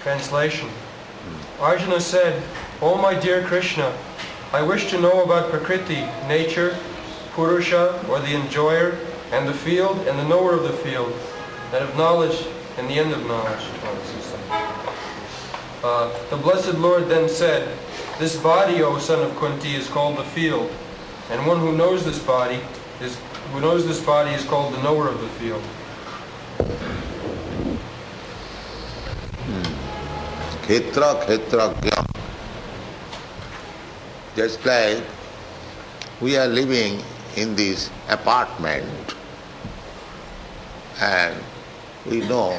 Translation. Arjuna said, "O my dear Krishna, I wish to know about Prakriti, nature, Purusha, or the enjoyer, and the field, and the knower of the field, and of knowledge, and the end of knowledge." The Blessed Lord then said, "This body, O son of Kunti, is called the field, and one who knows this body is called the knower of the field." Khetra, khetragya. Just like we are living in this apartment and we know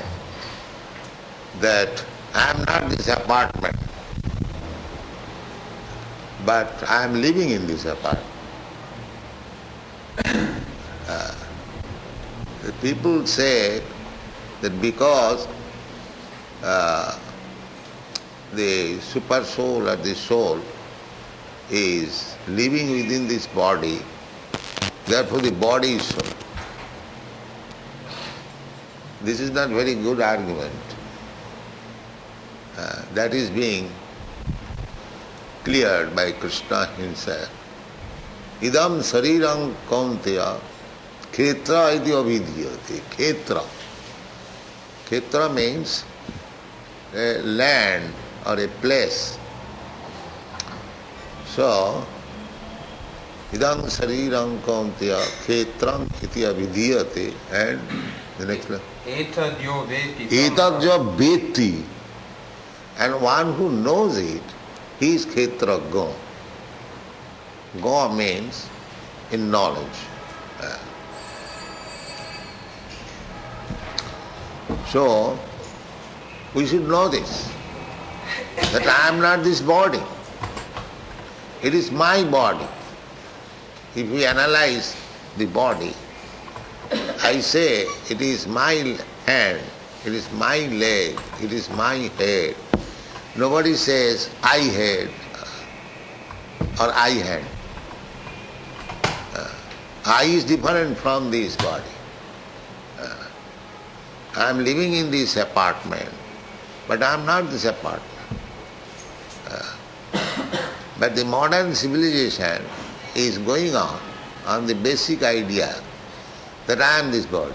that I am not this apartment, but I am living in this apartment. The people say that because the super soul or the soul is living within this body, therefore the body is soul. This is not very good argument. That is being cleared by Krishna himself. Idam sarirang kaunteya khetra iti avidhyate. Khetra. Khetra means a land or a place. So, idam sarirang kaunteya khetram iti avidhyate, and the next one. Etadyo veti. Etadyo veti. And one who knows it, he is khetra go. Go means in knowledge. So, we should know this, that I am not this body. It is my body. If we analyze the body, I say it is my hand, it is my leg, it is my head. Nobody says I head or I hand. I is different from this body. I am living in this apartment, but I am not this apartment. But the modern civilization is going on the basic idea that I am this body.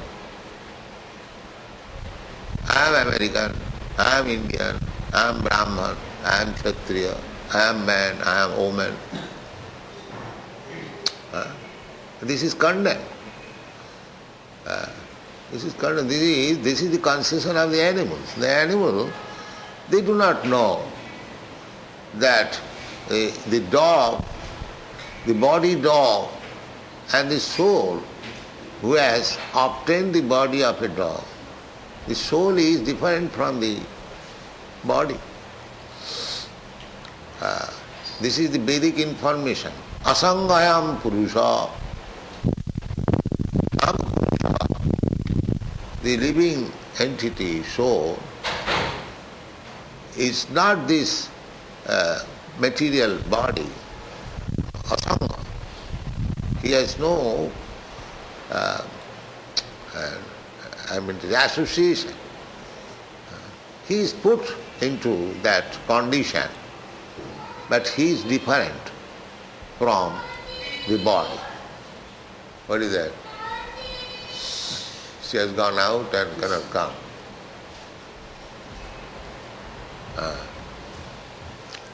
I am American, I am Indian, I am Brahman, I am Kshatriya, I am man, I am woman. This is condemned. This is condemned. This is the conception of the animals. The animal, they do not know that the dog, the body dog, and the soul who has obtained the body of a dog, the soul is different from the body. This is the Vedic information. Asangayam Purusha. The living entity, soul, is not this material body, asanga. He has no association. He is put into that condition, but he is different from the body. What is that? She has gone out and cannot come.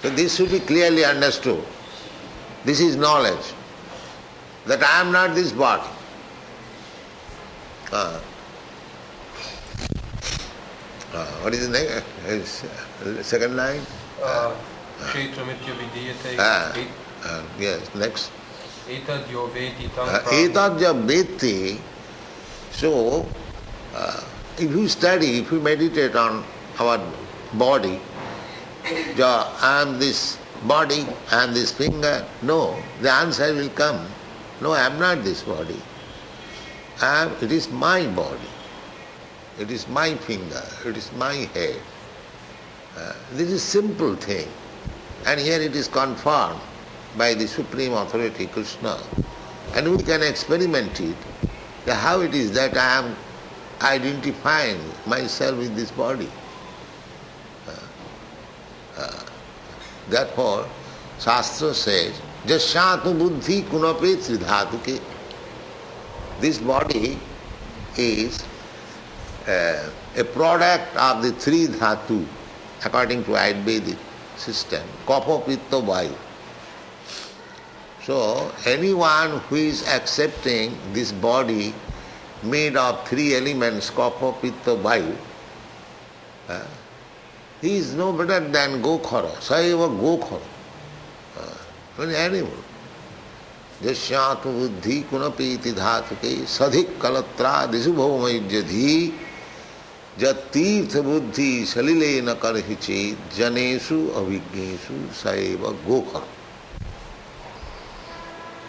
So this should be clearly understood. This is knowledge, that I am not this body. What is the next? Second line? Kshetramitya vidiyate. Yes, next. Etadyo veti tam. Etadya veti. So, if you study, if you meditate on our body, I am this body, I am this finger. No, the answer will come. No, I am not this body. It is my body. It is my finger. It is my head. This is simple thing. And here it is confirmed by the Supreme Authority, Krishna. And we can experiment it. How it is that I am identifying myself with this body. Therefore, Shastra says, Jasyatu buddhi kunape tridhatuke. This body is a product of the three dhatu, according to Ayurvedic system, kapha, pitta, vayu. So, anyone who is accepting this body made of three elements, kapha, pitta, vayu, he is no better than Gokhara, Saiva Gokhara, an animal. Jasyatu buddhi kunapiti dhatuke sadhik kalatra disubhavamajyadhi jatirtha buddhi salilena karhiche janesu avignesu saiva Gokhara.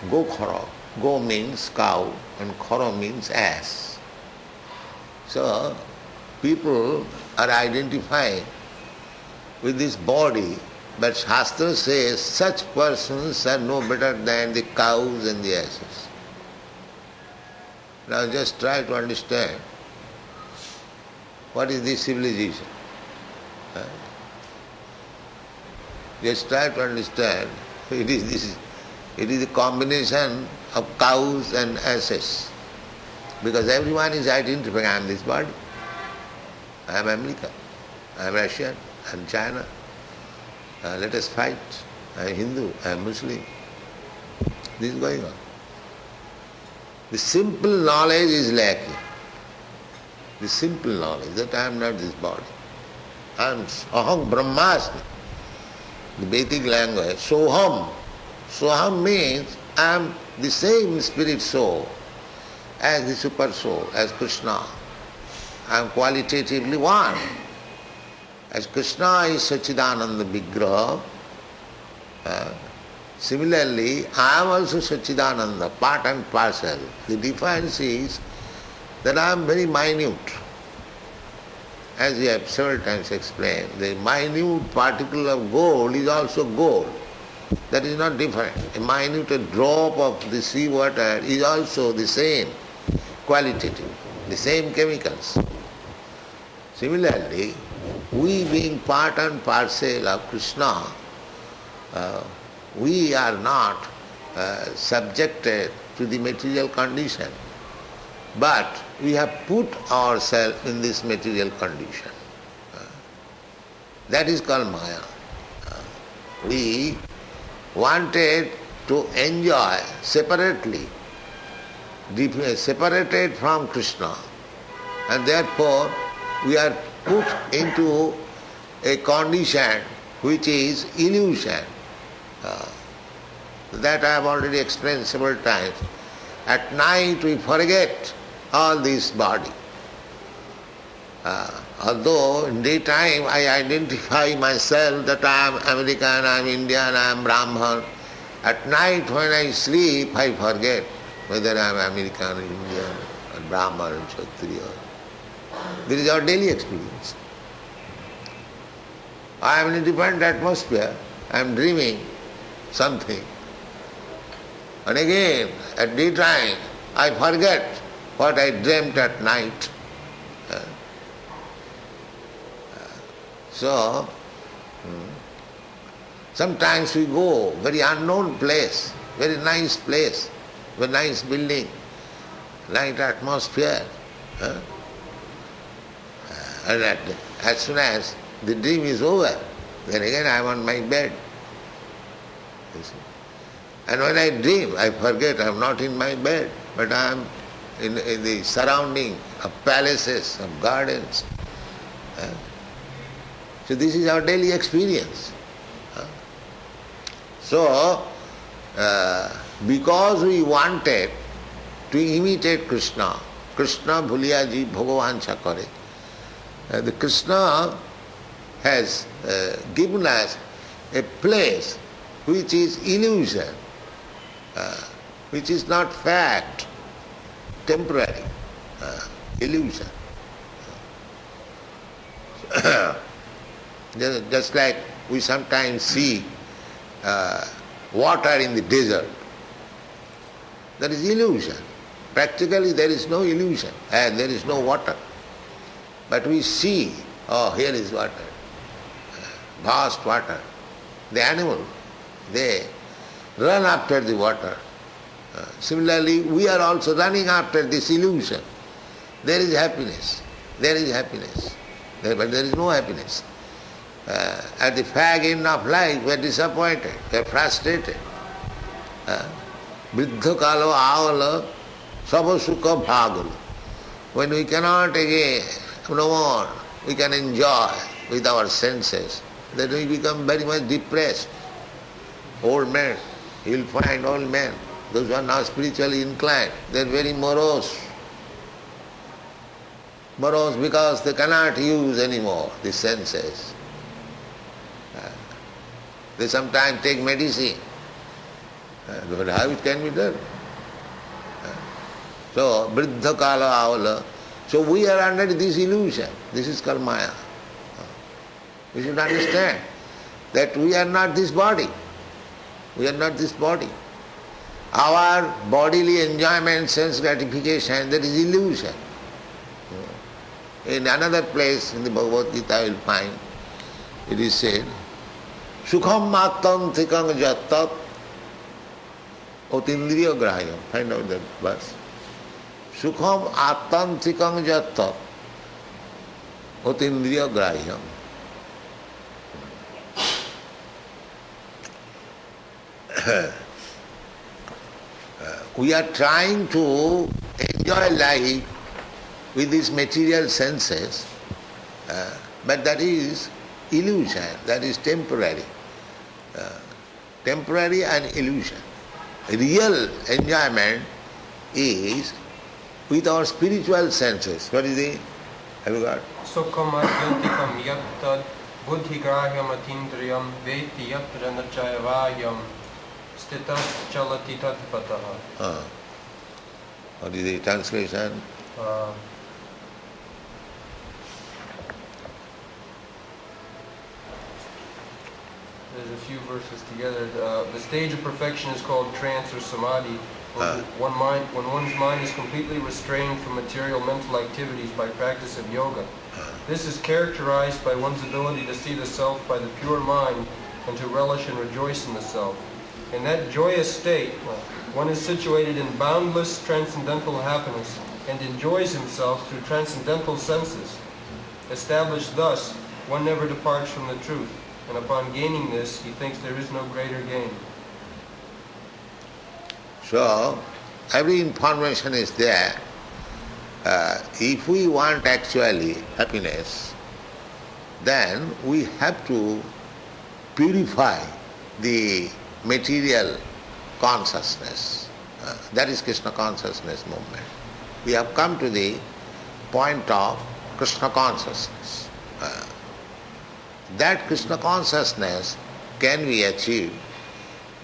Gokhara, go means cow and khara means ass. So, people are identifying with this body, but Shastra says such persons are no better than the cows and the asses. Now just try to understand what is this civilization. Just try to understand it is a combination of cows and asses. Because everyone is identifying, I am this body, I am American, I am Russian, I am China, let us fight, I am Hindu, I am Muslim. This is going on. The simple knowledge is lacking. The simple knowledge that I am not this body. I am Aham Brahmasmi. The Vedic language, Soham. Soham means I am the same spirit soul as the super soul, as Krishna. I am qualitatively one. As Krishna is Sachidananda Vigraha, similarly I am also Sachidananda, part and parcel. The difference is that I am very minute. As we have several times explained, the minute particle of gold is also gold. That is not different. A minute drop of the sea water is also the same, qualitative, the same chemicals. Similarly, we being part and parcel of Krishna, we are not subjected to the material condition, but we have put ourselves in this material condition. That is called Maya. We wanted to enjoy separately, separated from Krishna, and therefore we are put into a condition which is illusion. That I have already explained several times. At night we forget all this body. Although in daytime I identify myself that I am American, I am Indian, I am Brahman. At night when I sleep I forget whether I am American, Indian, or Brahman, or Kshatriya. This is our daily experience. I am in a different atmosphere, I am dreaming something. And again, at daytime, I forget what I dreamt at night. So, sometimes we go very unknown place, very nice place, very nice building, nice atmosphere. And as soon as the dream is over, then again I am on my bed. And when I dream, I forget I am not in my bed, but I am in the surrounding of palaces, of gardens. So this is our daily experience. So, because we wanted to imitate Krishna, Krishna bhuliya ji bhagavan chakare, the Krishna has given us a place which is illusion, which is not fact, temporary, illusion. Just like we sometimes see water in the desert. That is illusion. Practically there is no illusion and there is no water. But we see, oh, here is water, vast water. the animal, they run after the water. Similarly, we are also running after this illusion. There is happiness. There is happiness. But there is no happiness. At the fag end of life, we are disappointed, we are frustrated. Vriddha kalo avala sava sukha bhagala. When we cannot again, no more, we can enjoy with our senses, then we become very much depressed. Old men, you will find old men, those who are not spiritually inclined, they are very morose. Morose because they cannot use anymore the senses. They sometimes take medicine. But how it can be done? So, vriddha kala avala. So we are under this illusion. This is called maya. We should understand that we are not this body. We are not this body. Our bodily enjoyment, sense gratification, that is illusion. In another place in the Bhagavad Gītā you will find, it is said, Sukham mattam thikam jattat otindriya grahayam. Find out that verse. Sukham attam thikam jattat otindriya grahayam. We are trying to enjoy life with these material senses, but that is illusion, that is temporary. Temporary and illusion. Real enjoyment is with our spiritual senses. What is it? Have you got? Sukham adyantikam yattad buddhigrahyam atindriyam veti yatra nachayavayam stitas chalati tatpataha. What is the translation? There's a few verses together. The stage of perfection is called trance or samadhi. When one's mind is completely restrained from material mental activities by practice of yoga. This is characterized by one's ability to see the self by the pure mind and to relish and rejoice in the self. In that joyous state, one is situated in boundless transcendental happiness and enjoys himself through transcendental senses. Established thus, one never departs from the truth, and upon gaining this, he thinks there is no greater gain. So, every information is there. If we want actually happiness, then we have to purify the material consciousness. That is Krishna consciousness movement. We have come to the point of Krishna consciousness. That Krishna consciousness can be achieved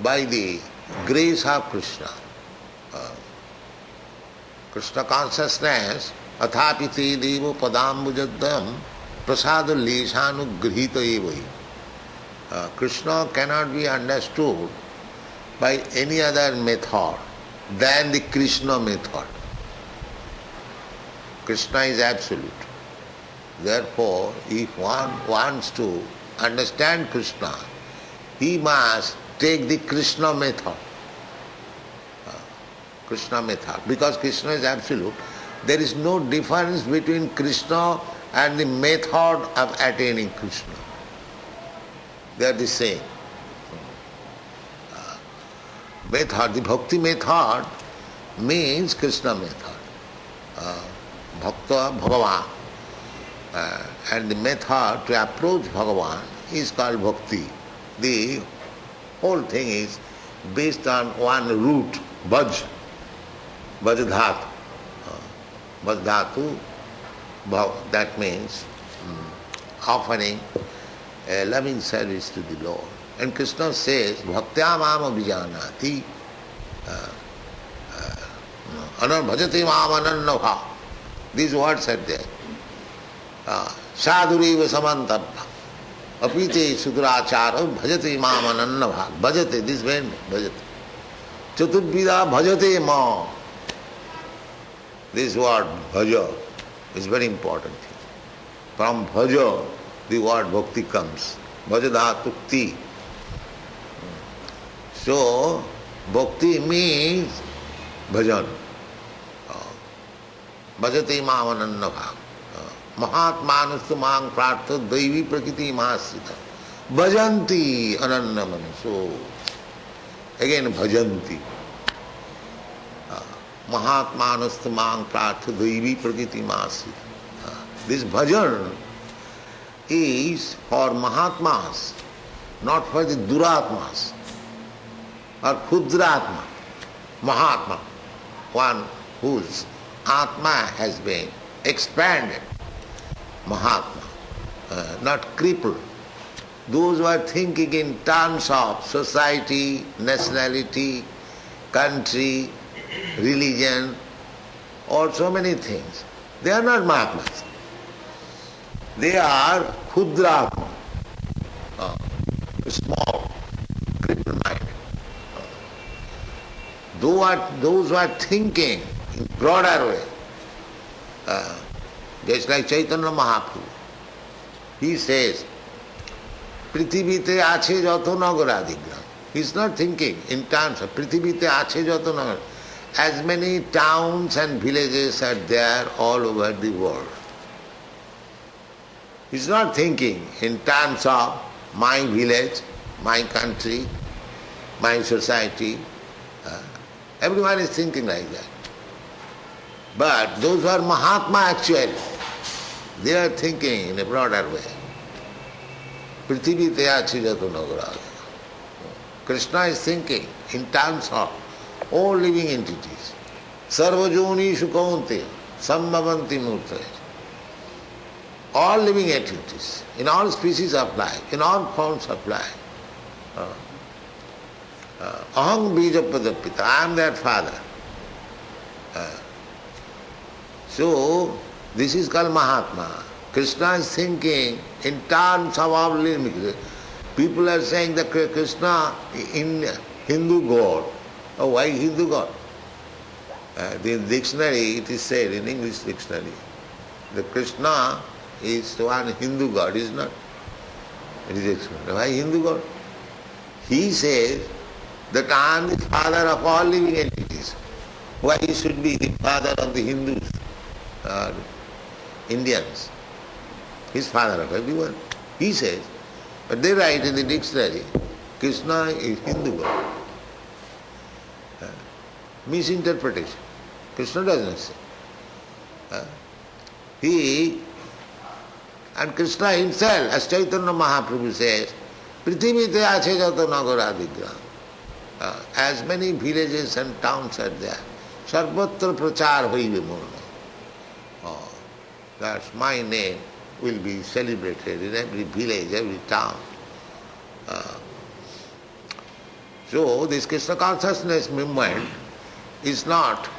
by the grace of Krishna. Krishna consciousness, athapiti devo padambujaddam prasadu leshanu grihita evai. Krishna cannot be understood by any other method than the Krishna method. Krishna is absolute. Therefore, if one wants to understand Krishna, he must take the Krishna method. Krishna method. Because Krishna is absolute, there is no difference between Krishna and the method of attaining Krishna. They are the same. Method, the bhakti method means Krishna method. Bhakta Bhagavan. And the method to approach Bhagavan is called bhakti. The whole thing is based on one root, bhaj, bhajadhatu. Bhajadhatu, that means offering a loving service to the Lord. And Krishna says, bhaktya mama vijanati, bhajati mama anannabha. These words are there. Sadhuriva samantabha. Apite sudurachara bhajate mam anannabha. Bhajate, this means bhajate. Chaturvida bhajate mam. This word bhaja is very important. From bhaja, the word bhakti comes. Bhajadhatukti. So, bhakti means bhajan. Bhajati mam ananya bhav. Mahatmanastu mang prartha daivi prakriti mahasita. Bhajanti ananya manu. So, again bhajanti. Mahatmanastu mang prartha daivi prakriti mahasita. This bhajan is for Mahatmas, not for the Duratmas or Khudraatma. Mahatma, one whose Atma has been expanded. Mahatma, not crippled. Those who are thinking in terms of society, nationality, country, religion, or so many things, they are not Mahatmas. They are Khudraatma, small, crippled mind. Those who are thinking in broader way, just like Chaitanya Mahaprabhu, he says, Prithivite ache jato nagaradigram. He is not thinking in terms of Prithivite ache jato nagar. As many towns and villages are there all over the world. He is not thinking in terms of my village, my country, my society. Everyone is thinking like that. But those who are Mahatma actually, they are thinking in a broader way. Prithvi teyachi jato nagarāja. Krishna is thinking in terms of all living entities. Sarvajoni sukaunte sambhavanti murtaya. All living entities, in all species of life, in all forms of life. Aham bija padapita, I am their father. So, this is called Mahatma. Krishna is thinking in terms of our living. People are saying that Krishna in Hindu God. Oh, why Hindu God? In dictionary it is said, in English dictionary, that Krishna is one Hindu God, is not? It is explained. Why Hindu God? He says that I am the father of all living entities. Why he should be the father of the Hindus or Indians? He is father of everyone. He says, but they write in the dictionary, Krishna is Hindu God. Misinterpretation. Krishna doesn't say. And Krishna himself, as Chaitanya Mahaprabhu says, Prithivite ache jato nagaradigram. As many villages and towns are there, sarvatra prachar hoibe murna. That's my name will be celebrated in every village, every town. So this Krishna consciousness movement is not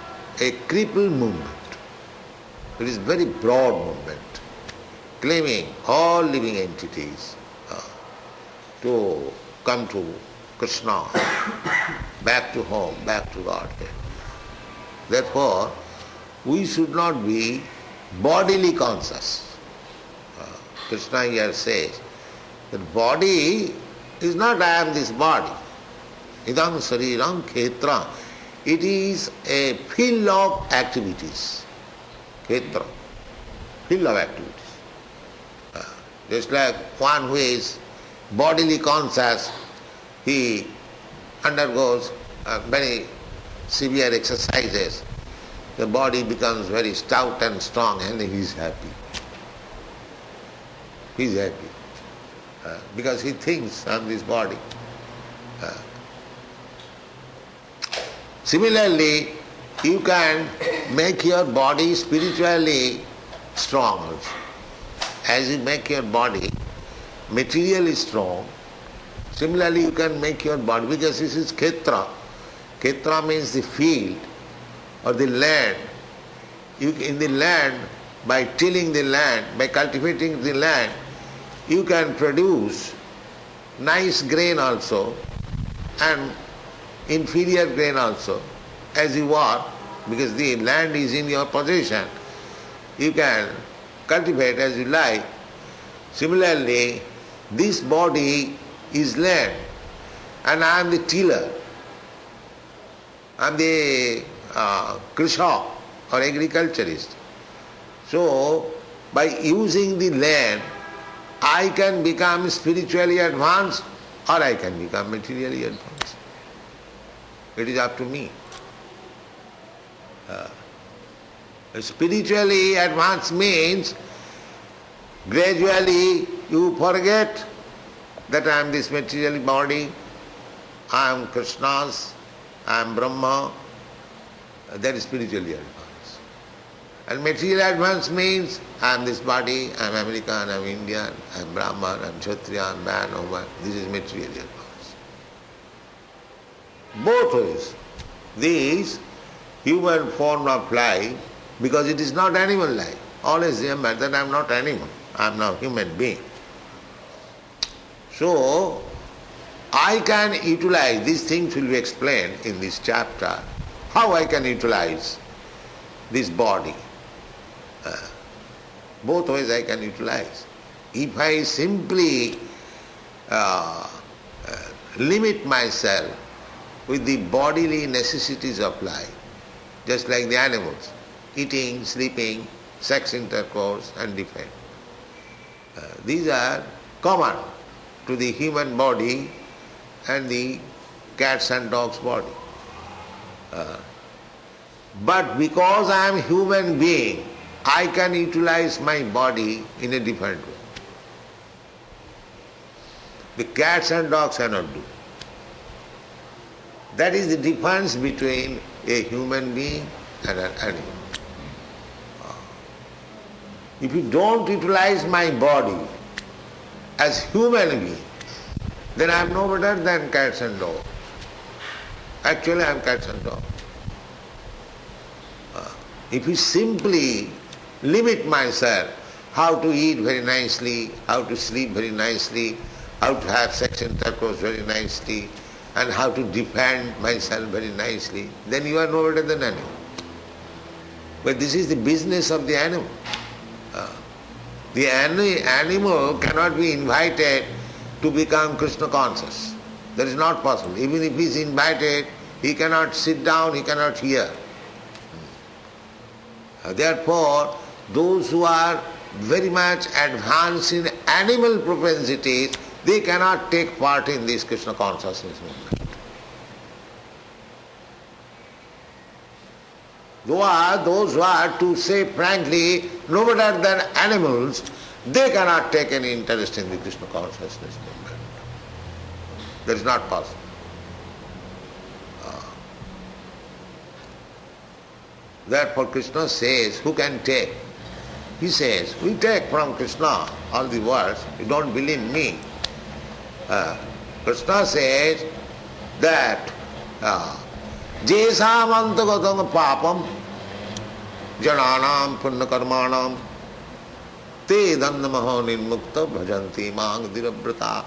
a crippled movement. It is very broad movement, claiming all living entities to come to Krishna, back to home, back to Godhead. Therefore, we should not be bodily conscious. Krishna here says that body is not I am this body. Idam sariram khetra. It is a field of activities. Khetra, field of activities. Just like one who is bodily conscious, he undergoes very severe exercises. The body becomes very stout and strong and he is happy. He is happy because he thinks on this body. Similarly, you can make your body spiritually strong also. As you make your body materially strong, similarly you can make your body, because this is khetra. Khetra means the field or the land. In the land, by tilling the land, by cultivating the land, you can produce nice grain also and inferior grain also, as you want, because the land is in your possession. You can cultivate as you like. Similarly, this body is land. and I am the tiller. I am the Krishak or agriculturist. So, by using the land, I can become spiritually advanced or I can become materially advanced. It is up to me. Spiritually advanced means gradually you forget that I am this material body, I am Krishna's, I am Brahma. That is spiritually advanced. And material advance means I am this body, I am American, I am Indian, I am Brahman, I am Kshatriya, I am man, woman. This is materially advanced. Both ways. This human form of life, because it is not animal life. Always remember that I am not animal, I am now human being. So, I can utilize, these things will be explained in this chapter, how I can utilize this body. Both ways I can utilize. If I simply limit myself with the bodily necessities of life, just like the animals, eating, sleeping, sex intercourse and defense. These are common to the human body and the cats and dogs' body. But because I am human being, I can utilize my body in a different way. The cats and dogs cannot do. That is the difference between a human being and an animal. If you don't utilize my body as human being, then I am no better than cats and dogs. Actually, I am cats and dogs. If you simply limit myself how to eat very nicely, how to sleep very nicely, how to have sex intercourse very nicely, and how to defend myself very nicely, then you are no better than animal. But this is the business of the animal. The animal cannot be invited to become Krishna conscious. That is not possible. Even if he is invited, he cannot sit down, he cannot hear. Therefore, those who are very much advanced in animal propensities, they cannot take part in this Krishna consciousness movement. Those who are, to say frankly, no better than animals, they cannot take any interest in the Krishna consciousness movement. That is not possible. Therefore Krishna says, who can take? He says, we take from Krishna all the words, you don't believe me. Krishna says that jesam antagatam papam jananam punnakarmanam te dandamaho nirmukta bhajanti mang dirabrata.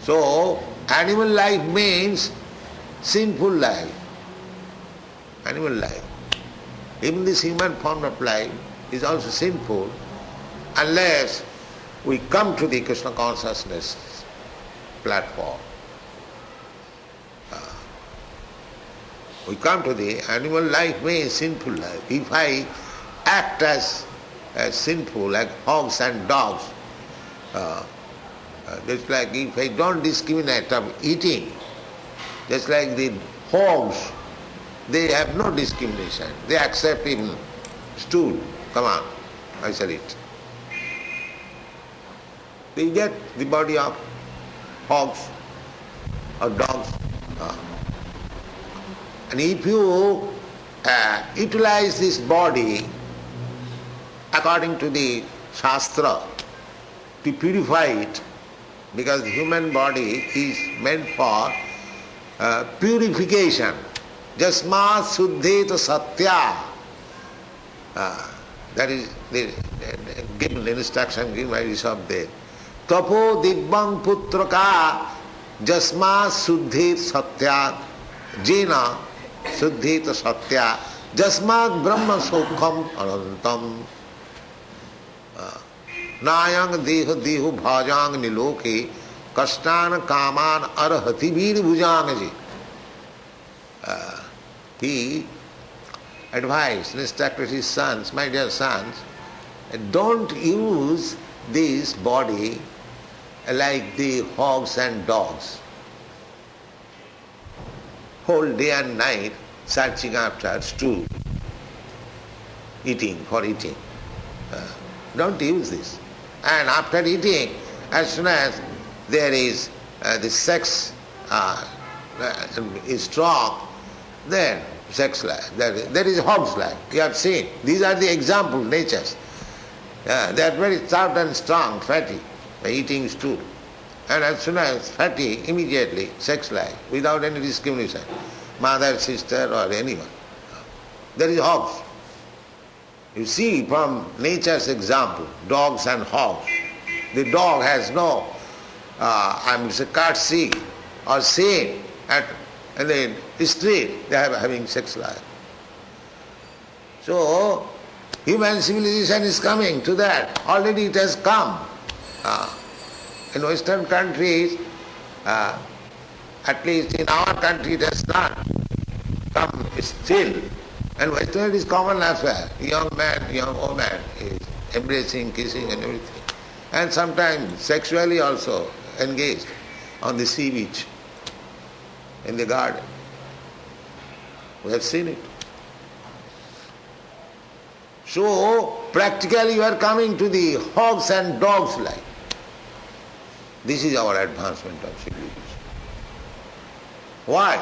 So, animal life means sinful life. Animal life. Even this human form of life is also sinful unless we come to the Krishna consciousness platform. We come to the animal life means sinful life. If I act as sinful like hogs and dogs, just like if I don't discriminate of eating, just like the hogs, they have no discrimination. They accept even stool. Come on, I shall eat. They get the body of hogs or dogs. And if you utilize this body according to the Shastra to purify it, because the human body is meant for purification. Jasmat suddheta satya. That is the given instruction given by Rishabdev. Tapo dibbang putraka jasmat suddhet satya jena suddheta satya jasmat brahma sukham anantam nayang deha dehu bhajang niloke Kashtan kaman arhati vir bhujanaji. He advised, instructed his sons, my dear sons, don't use this body like the hogs and dogs. Whole day and night searching after stool, eating, for eating. Don't use this. And after eating, as soon as there is the sex is strong, then sex life, there is hog's life. You have seen. These are the example natures. They are very stout and strong, fatty, by eating stool. And as soon as fatty, immediately sex life, without any discrimination. Mother, sister or anyone. There is hogs. You see from nature's example, dogs and hogs. The dog has no courtesy or shame in the street. They are having sex life. So, human civilization is coming to that. Already it has come. In Western countries, at least in our country it has not come still. And Western is common affair. Young man, young woman is embracing, kissing and everything. And sometimes sexually also engaged on the sea beach, in the garden. We have seen it. So, practically you are coming to the hogs and dogs life. This is our advancement of civilization. Why?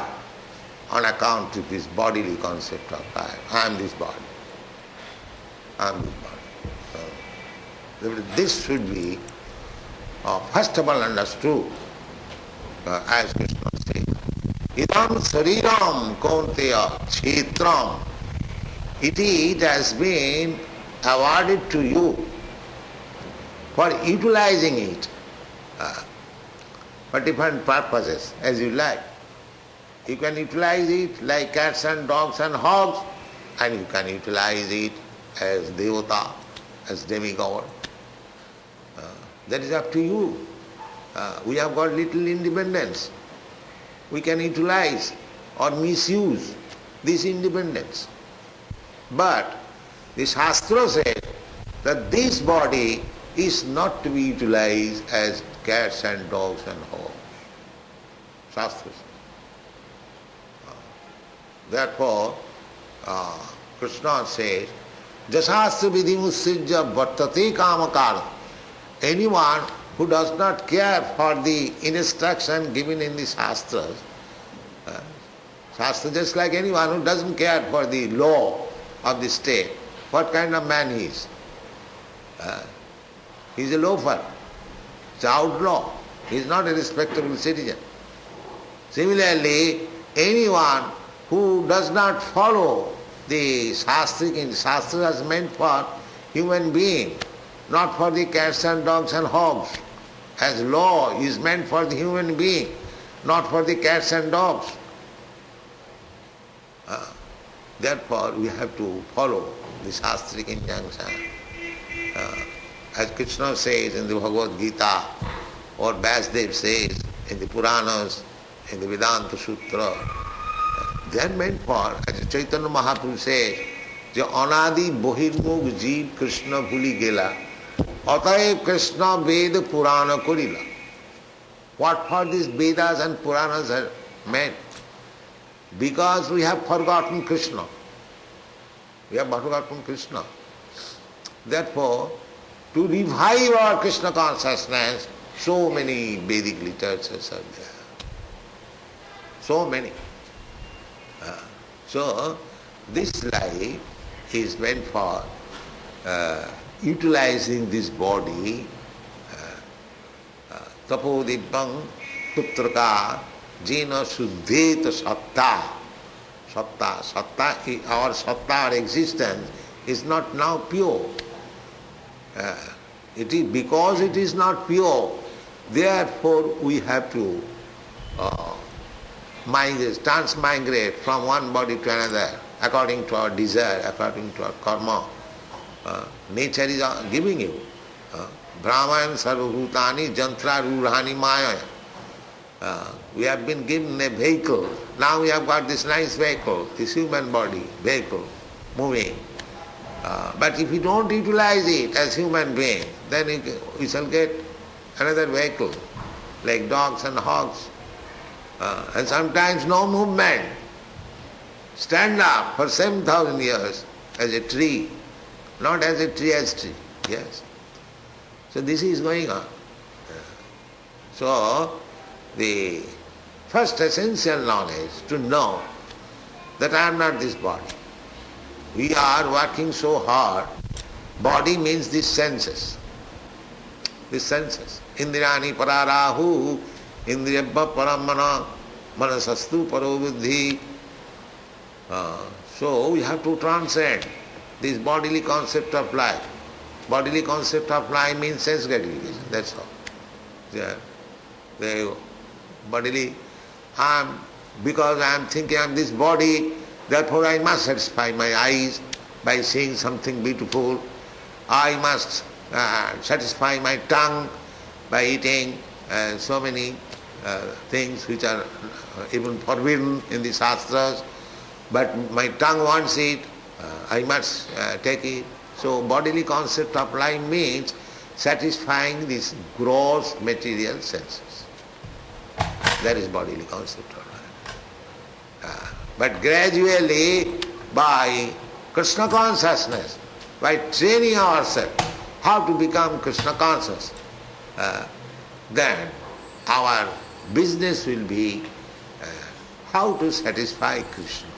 On account of this bodily concept of I am this body. I am this body. So, this should be first of all understood, as Krishna says, idam sariram kaunteya kshetram. It has been awarded to you for utilizing it for different purposes, as you like. You can utilize it like cats and dogs and hogs, and you can utilize it as devata, as demigod. That is up to you. We have got little independence. We can utilize or misuse this independence. But the Shastra says that this body is not to be utilized as cats and dogs and hogs. Shastra says. Therefore, Krishna says, Jasastra vidhimussijya vartate kamakala. Anyone who does not care for the instruction given in the Shastras, Shastra just like anyone who doesn't care for the law of the state, what kind of man he is? He is a loafer, he is an outlaw, he is not a respectable citizen. Similarly, anyone who does not follow the Shastra, Shastra is meant for human being, not for the cats and dogs and hogs. As law is meant for the human being, not for the cats and dogs. Therefore, we have to follow the Shastric injunction. As Krishna says in the Bhagavad Gītā, or Vasudev says in the Puranas, in the Vedanta Sutra, they are meant for, as Chaitanya Mahaprabhu says, যে অনাদি বহির্মুখ জীব কৃষ্ণ ভুলি গেলা অতএব কৃষ্ণ বেদ পুরাণ করিলা. What for these Vedas and Puranas are meant? Because we have forgotten Krishna. We have forgotten Krishna. Therefore, to revive our Krishna consciousness, so many Vedic literatures are there. So many. So, this life is meant for utilizing this body. Tapodibbang putraka jena suddheta satta. Satta, our satta, our existence is not now pure. It is because it is not pure, therefore we have to transmigrate from one body to another according to our desire, according to our karma. Nature is giving you Brahman sarvabhutani jantra rurhani maya. We have been given a vehicle. Now we have got this nice vehicle, this human body, vehicle, moving. But if we don't utilize it as human being, then we shall get another vehicle, like dogs and hogs. And sometimes no movement. Stand up for 7,000 years as a tree, not as a tree as tree. Yes. So this is going on. So the first essential knowledge to know that I am not this body. We are working so hard. Body means these senses. These senses. Indrani pararahu, indriyabha paramana, manasastu parobuddhi. So we have to transcend this bodily concept of life. Bodily concept of life means sense gratification, that's all. Yeah. The bodily, because I am thinking I am this body, therefore I must satisfy my eyes by seeing something beautiful. I must satisfy my tongue by eating so many things which are even forbidden in the Shastras. But my tongue wants it, I must take it. So bodily concept of life means satisfying these gross material senses. That is bodily concept of life. But gradually, by Krishna consciousness, by training ourselves how to become Krishna conscious, then our business will be how to satisfy Krishna.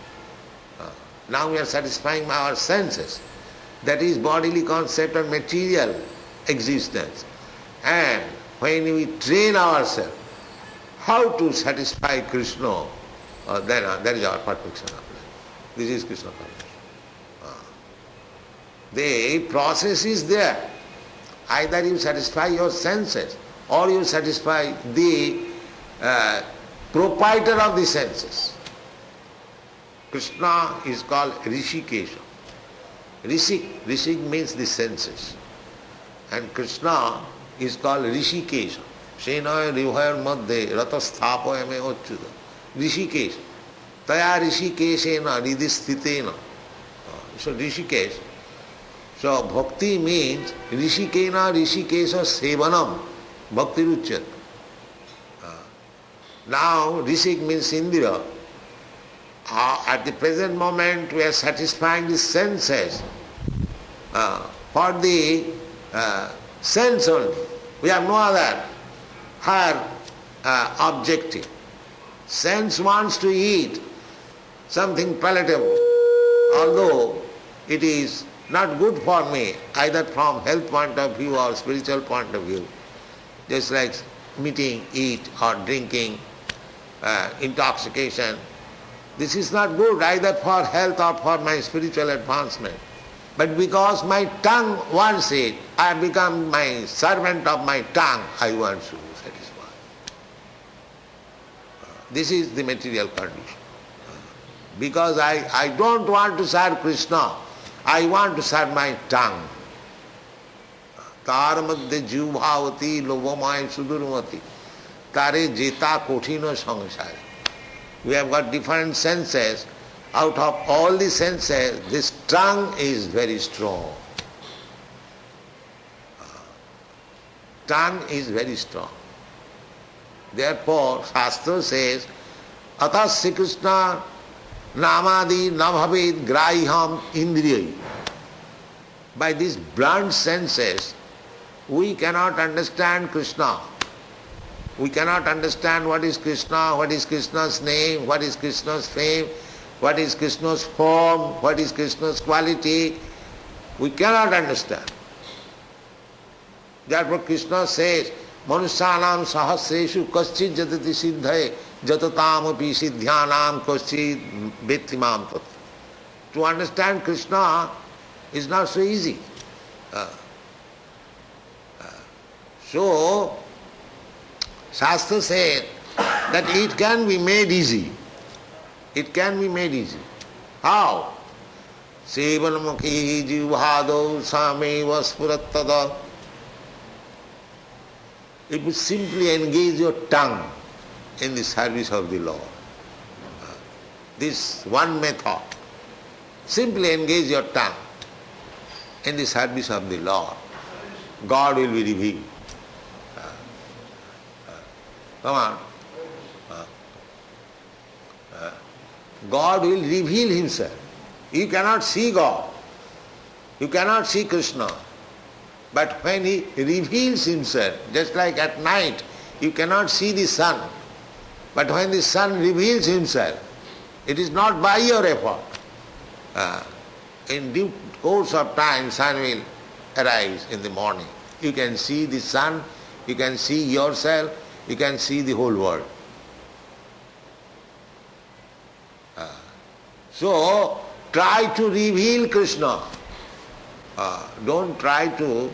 Now we are satisfying our senses. That is bodily concept of material existence. And when we train ourselves how to satisfy Krishna, then that is our perfection of life. This is Krishna consciousness. The process is there. Either you satisfy your senses or you satisfy the proprietor of the senses. Krishna is called Rishikesha. Rishik means the senses. And Krishna is called Rishikesha. Senaya rivayar madhye ratasthapayame occhuda. Rishikesha. Taya Rishikeshena ridhisthitena. So Rishikesh. So bhakti means Rishikena Rishikesha sevanam. Bhakti ruchyat. Now Rishik means Indira. At the present moment we are satisfying the senses for the sense only. We have no other higher objective. Sense wants to eat something palatable, although it is not good for me, either from health point of view or spiritual point of view. Just like meeting, eat or drinking, intoxication. This is not good either for health or for my spiritual advancement. But because my tongue wants it, I have become my servant of my tongue. I want to satisfy. This is the material condition. Because I don't want to serve Krishna, I want to serve my tongue. Tar madhye jivbhavati lobhamaya sudurmati tare jeta kothino sangsari. We have got different senses. Out of all the senses, this tongue is very strong. Tongue is very strong. Therefore, Shastra says, Atasya Krishna namadi nabhavid grahiham indriyai. By these blunt senses, we cannot understand Krishna. We cannot understand what is Krishna, what is Krishna's name, what is Krishna's fame, what is Krishna's form, what is Krishna's quality. We cannot understand. Therefore Krishna says, Manusyanam sahasreshu kaschid jatati siddhaye jatatam api siddhyanam kaschid vettimam tat. To understand Krishna is not so easy. So, Shastra says that it can be made easy. It can be made easy. How? Sevanamukhi jivhadau sameva spurattada if you simply engage your tongue in the service of the Lord. This one method. Simply engage your tongue in the service of the Lord. God will be revealed. Come on. God will reveal Himself. You cannot see God. You cannot see Krishna. But when He reveals Himself, just like at night, you cannot see the sun. But when the sun reveals Himself, it is not by your effort. In due course of time, sun will arise in the morning. You can see the sun, you can see yourself, you can see the whole world. So, try to reveal Krishna. Don't try to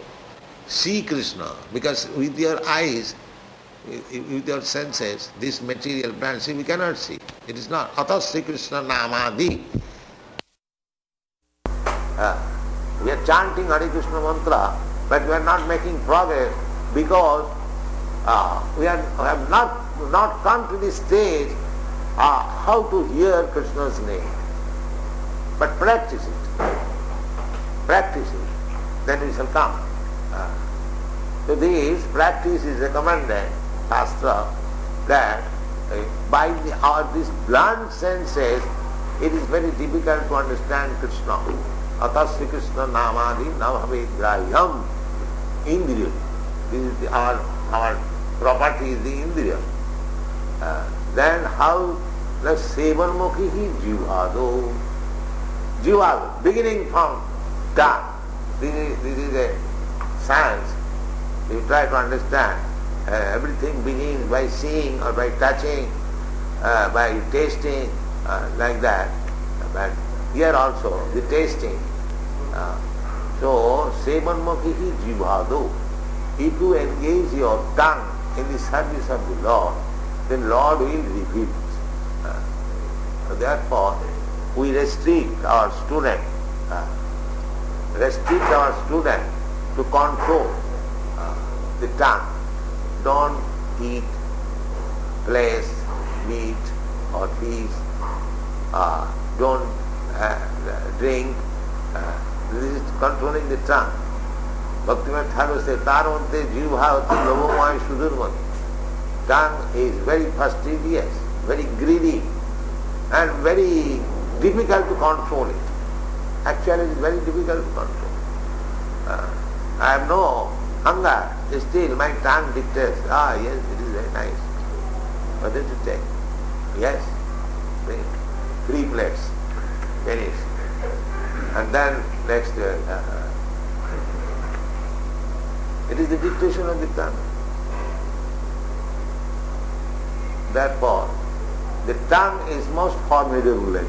see Krishna, because with your eyes, with your senses, this material plant, see, we cannot see. It is not. Atasya Krishna namadi. We are chanting Hare Krishna mantra, but we are not making progress because we have not come to the stage how to hear Krishna's name. But practice it. Practice it. Then we shall come. So this practice is recommended, Shastra, that by these blunt senses, it is very difficult to understand Krishna. Atasya Krishna namadi navhavet grahyam. Indriya. This is our property is the indriya. Then how the sevanmukhi jivado. Jivado, beginning from tongue. This is a science. You try to understand. Everything begins by seeing or by touching, by tasting, like that. But here also, the tasting. So, sevanmukhi jivado. If you engage your tongue in the service of the Lord, then Lord will reveal it. So therefore, we restrict our student to control the tongue. Don't eat flesh, meat or fish. Don't drink. This is controlling the tongue. Bhaktivinoda Thakur said, Tar madhye jivha ati lobhamaya sudurmati. Tongue is very fastidious, very greedy, and very difficult to control it. Actually, it is very difficult to control. I have no hunger, still my tongue dictates, yes, it is very nice. What did you take? Yes, drink. 3 plates, finish. And then next, it is the dictation of the tongue. Therefore, the tongue is most formidable.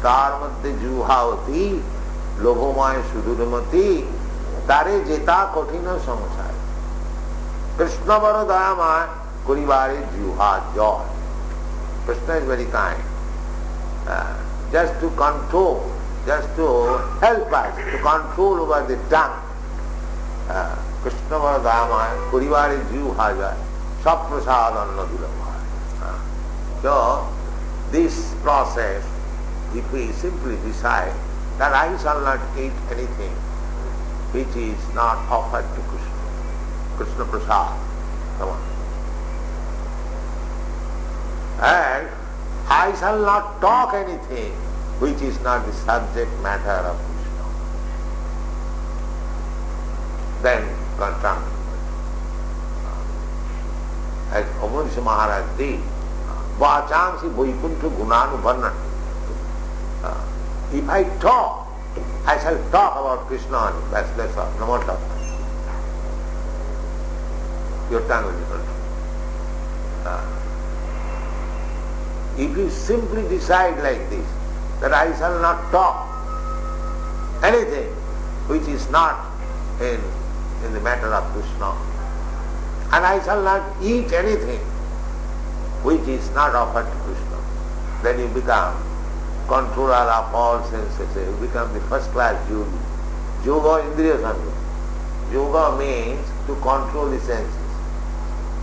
Tar madhye juhavati lobhamaya sudurmati tare jeta kothina samsara. Krishna vara dayamaya kurivare juha joy. Krishna is very kind. Just to control, just to help us to control over the tongue. Krishna vara dayamaya kurivare juha joy. Saprasadanna vilamaya. So, this process, if we simply decide that I shall not eat anything which is not offered to Krishna, Krishna prasad, come on. And I shall not talk anything which is not the subject matter of Krishna. Then confront. As Amunsi Maharaj did, Vachansi Vaikuntha Gunanu. If I talk, I shall talk about Krishna only. That's all. No more talk. Your tongue will be controlled. If you simply decide like this, that I shall not talk anything which is not in the matter of Krishna, and I shall not eat anything which is not offered to Krishna, then you become controller of all senses. You become the first class yogi. Yoga indriya sangha. yoga means to control the senses.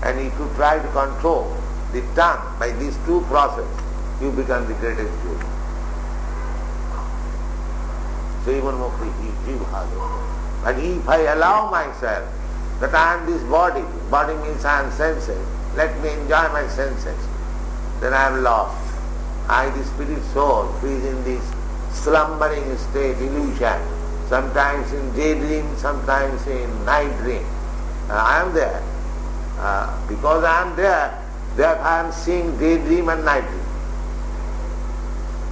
And if you try to control the tongue by these two processes, you become the greatest yogi. So even and if I allow myself that I am this body, body means I am senses, let me enjoy my senses, then I am lost. I, the spirit soul, who is in this slumbering state, illusion, sometimes in daydream, sometimes in night dream. I am there. Because I am there, therefore I am seeing daydream and night dream.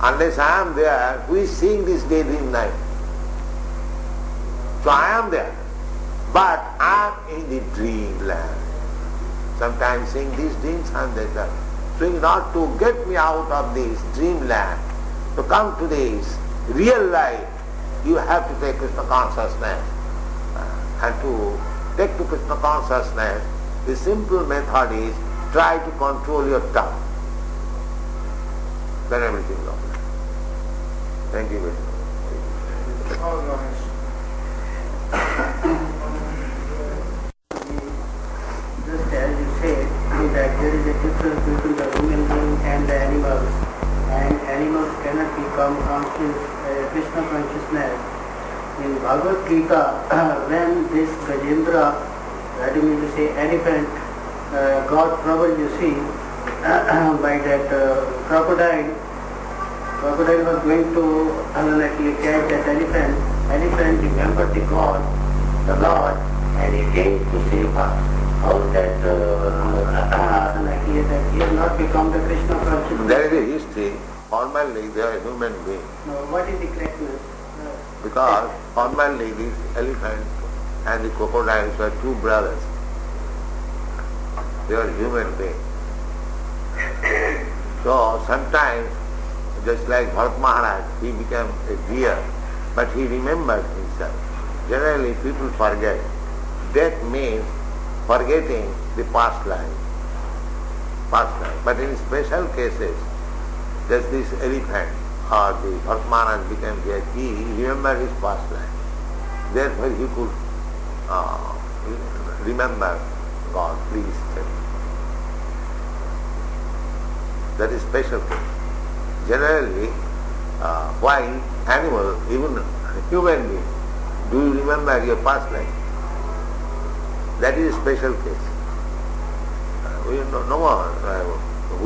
Unless I am there, who is seeing this daydream night? So I am there, but I am in the dreamland. Sometimes seeing these dreams and that. So in order to get me out of this dreamland, to come to this real life, you have to take Krishna consciousness. And to take to Krishna consciousness, the simple method is try to control your tongue. Then everything goes. Thank you very much. Just as you said, that there is a difference between the human being and the animals, and animals cannot become conscious, Krishna consciousness. In Bhagavad Gītā, when this Gajendra, that means to say elephant, got trouble, you see, by that crocodile was going to actually catch that elephant. Elephant remembered the God, the Lord, and he came to save her. How that he has not become the Krishna consciousness. There is a history. Formerly they are human beings. No, what is the correctness? Because formerly this elephant and the crocodiles were two brothers. They are human beings. So sometimes, just like Bharat Maharaj, he became a deer, but he remembered himself. Generally people forget. Death means forgetting the past life. But in special cases, just this elephant or the Bharat Maharaj became dead, he remembered his past life. Therefore he could remember God, please tell me. That is special case. Generally, why animal, even human being, do you remember your past life? That is a special case. We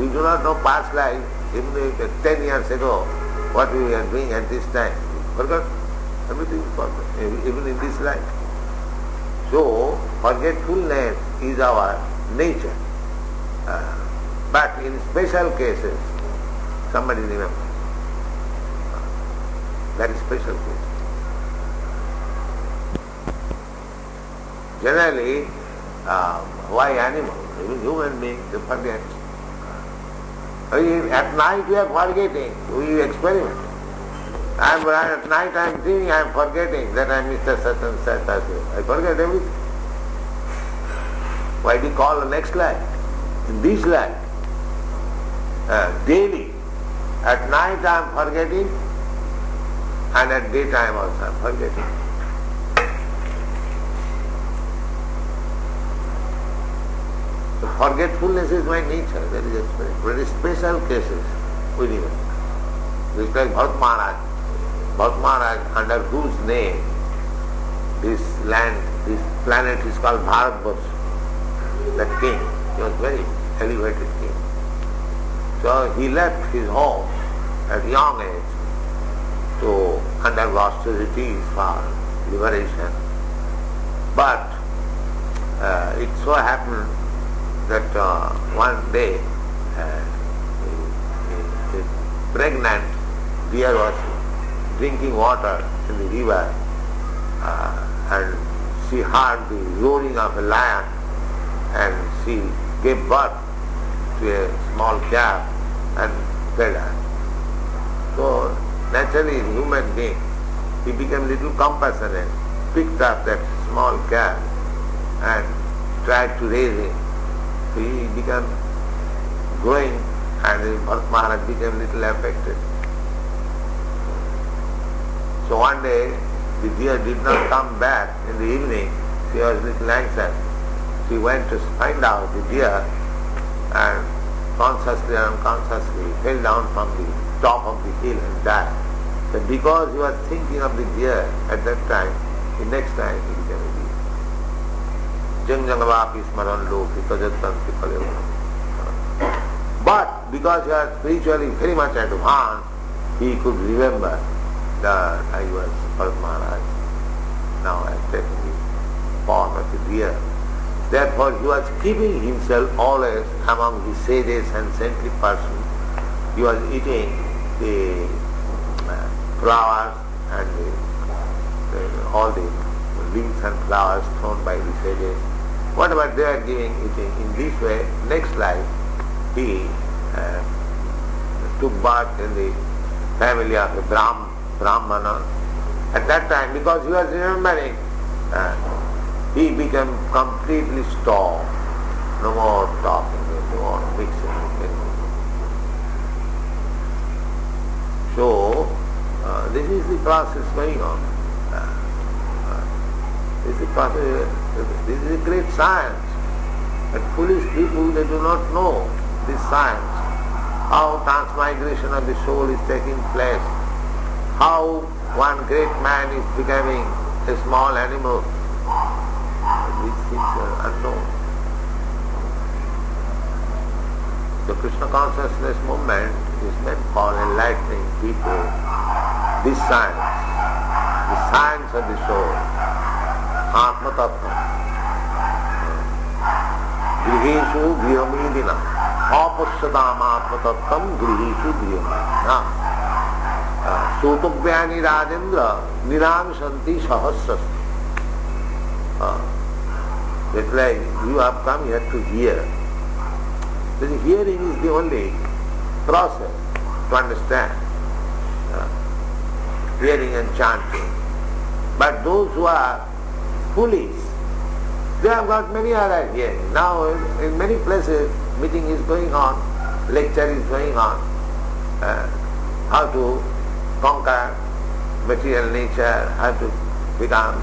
do not know past life, even 10 years ago, what we were doing at this time. Forgot? Everything is forgotten, even in this life. So, forgetfulness is our nature. But in special cases, somebody remembers. That is special case. Generally, why animals? Even human beings, they forget. At night we are forgetting, we experiment. At night I am dreaming, I am forgetting that I am Mr. Such and such. I forget everything. Why do you call the next life? In this life, daily, at night I am forgetting, and at daytime also I am forgetting. So forgetfulness is my nature, that is experience. But in special cases, we remember. Just like Bharat Maharaj, under whose name this land, this planet is called Bharatvarsh, that king, he was very elevated king. So he left his home at a young age to undergo austerities for liberation. But it so happened that one day a pregnant deer was drinking water in the river and she heard the roaring of a lion and she gave birth to a small calf and fed her. So naturally the human being, he became a little compassionate, picked up that small calf and tried to raise him. So he became growing and Bharat Maharaj became a little affected. So one day the deer did not come back in the evening she was a little anxious. She went to find out the deer and consciously and unconsciously fell down from the top of the hill and died. But because he was thinking of the deer at that time, the next time he became a deer. Jang jangavapi smaran loki tajattanti kaleva. But because he was spiritually very much advanced, he could remember that I was Bharat Maharaj. Now I have taken the form of a deer. Therefore he was keeping himself always among the sages and saintly persons. He was eating the flowers and all the leaves and flowers thrown by the sages. Whatever they are giving, eating. In this way, next life, he took birth in the family of a Brahmana. At that time, because he was remembering, he became completely stopped. No more talking, no more mixing. So, this is the process going on. This is the process. This is a great science. But foolish people, they do not know this science. How transmigration of the soul is taking place. How one great man is becoming a small animal. These things are unknown. The Krishna consciousness movement is meant for enlightening people. This science, the science of the soul, Atma Tattva. Grihishu Grihomidina. Apashyadam Atma Tattvam Grihishu Grihomidina. Sotobhyani Rajendra Niramshanti Sahasras. It's like you have come here to hear. The hearing is the only process to understand. Hearing and chanting. But those who are foolish, they have got many other hearing. Now in many places meeting is going on, lecture is going on, how to conquer material nature, how to become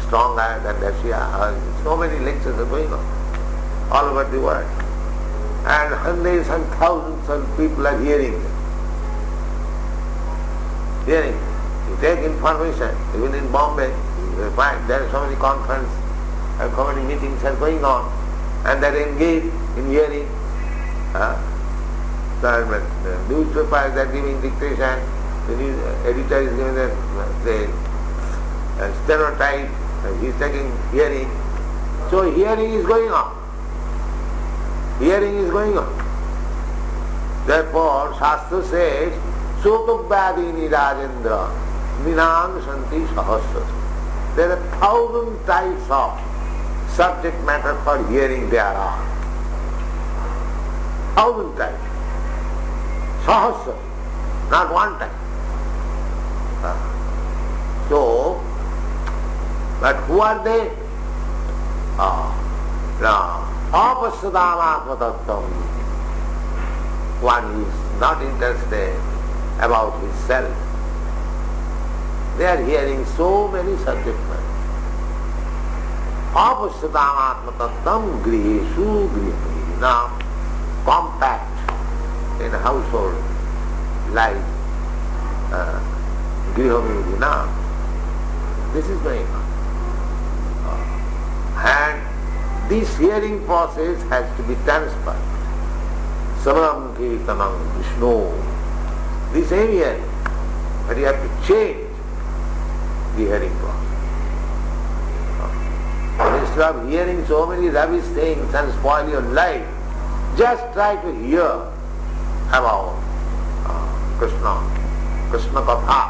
stronger than Russia. So many lectures are going on all over the world. And hundreds and thousands of people are hearing them. Hearing. You take information, even in Bombay, you find there are so many conferences, so many meetings are going on, and they are engaged in hearing. The newspapers are giving dictation, the news editor is giving the stereotype, he is taking hearing. So hearing is going on. Hearing is going on. Therefore, Shastra says, Sotobhyadini Rajendra Ninang Shanti Sahasras. There are 1,000 types of subject matter for hearing there are. 1,000 types. Sahasras, not one type. So, but who are they? Apashyadam Atma Tattvam. One is not interested about himself. They are hearing so many subject matter. Apashyadam Atma Tattvam Grihishu Grihomidina. Compact in household life. Grihomidina. This is going on. And this hearing process has to be transferred. Samaram Kirtanam Vishnu. The same hearing. But you have to change the hearing process. Instead of hearing so many rubbish things and spoil your life, just try to hear about Krishna, Krishna Katha,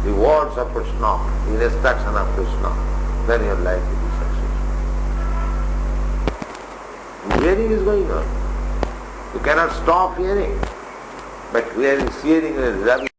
the words of Krishna, the instruction of Krishna, then your life will be successful. Hearing is going on. You cannot stop hearing, but hearing is rubbish.